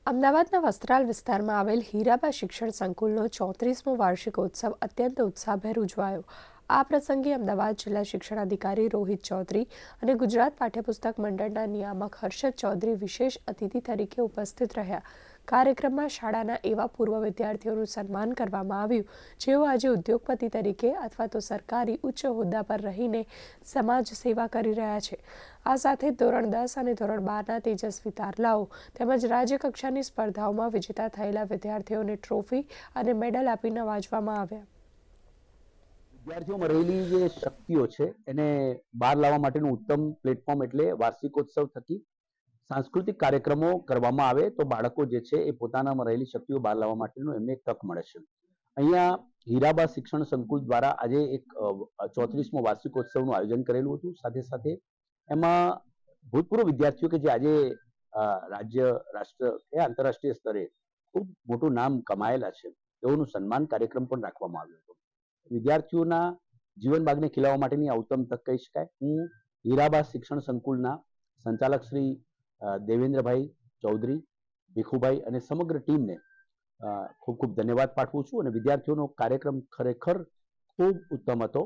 અમદાવાદના વસ્ત્રાલ વિસ્તારમાં આવેલ હીરાબા શિક્ષણ સંકુલનો 34મો વાર્ષિકોત્સવ અત્યંત ઉત્સાહભેર ઉજવાયો। આ પ્રસંગે અમદાવાદ જિલ્લા શિક્ષણાધિકારી રોહિત ચૌધરી અને ગુજરાત પાઠ્યપુસ્તક મંડળના નિયામક હર્ષદ ચૌધરી વિશેષ અતિથિ તરીકે ઉપસ્થિત રહ્યા। કાર્યક્રમમાં શાળાના એવા પૂર્વ વિદ્યાર્થીઓનું સન્માન કરવામાં આવ્યું જેઓ આજે ઉદ્યોગપતિ તરીકે અથવા તો સરકારી ઉચ્ચ હોદ્દા પર રહીને સમાજ સેવા કરી રહ્યા છે। આ સાથે ધોરણ 10 અને ધોરણ 12ના તેજસ્વી તારલાઓ તેમજ રાજ્ય કક્ષાની સ્પર્ધાઓમાં વિજેતા થયેલા વિદ્યાર્થીઓને ટ્રોફી અને મેડલ આપી નવાજવામાં આવ્યા। વિદ્યાર્થીઓમાં રહેલી જે શક્તિઓ છે એને બહાર લાવવા માટેનું ઉત્તમ પ્લેટફોર્મ એટલે વાર્ષિકોત્સવ થકી સાંસ્કૃતિક કાર્યક્રમો કરવામાં આવે તો બાળકો જે છે એ પોતાનામાં રહેલી શક્તિઓ બહાર લાવવા માટેનું એમને તક મળે છે। અહીંયા હીરાબા શિક્ષણ સંકુલ દ્વારા આજે એક 34મો વાર્ષિકોત્સવનું આયોજન કરેલું હતું। સાથે સાથે એમાં ભૂતપૂર્વ વિદ્યાર્થીઓ કે જે આજે રાજ્ય, રાષ્ટ્ર કે આંતરરાષ્ટ્રીય સ્તરે ખૂબ મોટું નામ કમાયેલા છે તેઓનું સન્માન કાર્યક્રમ પણ રાખવામાં આવ્યો હતો। વિદ્યાર્થીઓના જીવન ભાગને ખીલાવવા માટેની આ ઉત્તમ તક કહી શકાય। હું હીરાબા શિક્ષણ સંકુલના સંચાલક શ્રી દેવેન્દ્રભાઈ ચૌધરી, ભીખુભાઈ અને સમગ્ર ટીમને ખૂબ ખૂબ ધન્યવાદ પાઠવું છું અને વિદ્યાર્થીઓનો કાર્યક્રમ ખરેખર ખૂબ ઉત્તમ હતો।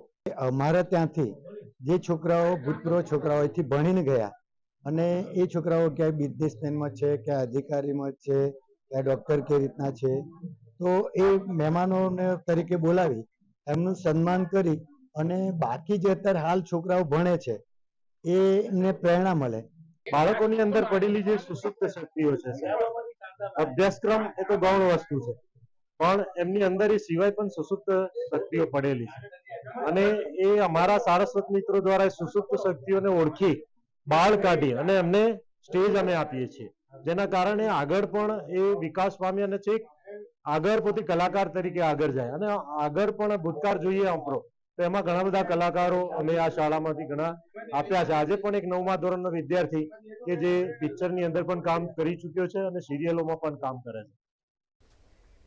અમારા ત્યાંથી જે છોકરાઓ ભૂતપૂર્વ છોકરાઓ અહીંથી ભણીને ગયા અને એ છોકરાઓ ક્યાંય બિઝનેસમેનમાં છે, ક્યાંય અધિકારીમાં છે, ક્યાંય ડૉક્ટર કે રીતના છે, તો એ મહેમાનોને તરીકે બોલાવી એમનું સન્માન કરી અને બાકી જે અત્યારે હાલ છોકરાઓ ભણે છે એમને પ્રેરણા મળે। બાળકોની અંદર પડેલી જે સુસુપ્ત શક્તિઓ છે, અભ્યાસક્રમ એ તો ગૌણ વસ્તુ છે પણ એમની અંદર એ સિવાય પણ સુસુપ્ત શક્તિઓ પડેલી છે અને એ અમારા સારસ્વત મિત્રો દ્વારા સુસુપ્ત શક્તિઓને ઓળખી બહાર કાઢી અને એમને સ્ટેજ અમે આપીએ છીએ, જેના કારણે આગળ પણ એ વિકાસ પામી અને છેક આગળ પોતે કલાકાર તરીકે આગળ જાય અને આગળ પણ ભૂતકાળ જોઈએ આપણો તો એમાં ઘણા બધા કલાકારો અમે આ શાળામાંથી ઘણા આપ્યા છે। આજે પણ એક 9મા ધોરણનો વિદ્યાર્થી કે જે પિક્ચરની અંદર પણ કામ કરી ચૂક્યો છે અને સિરિયલોમાં પણ કામ કરે છે।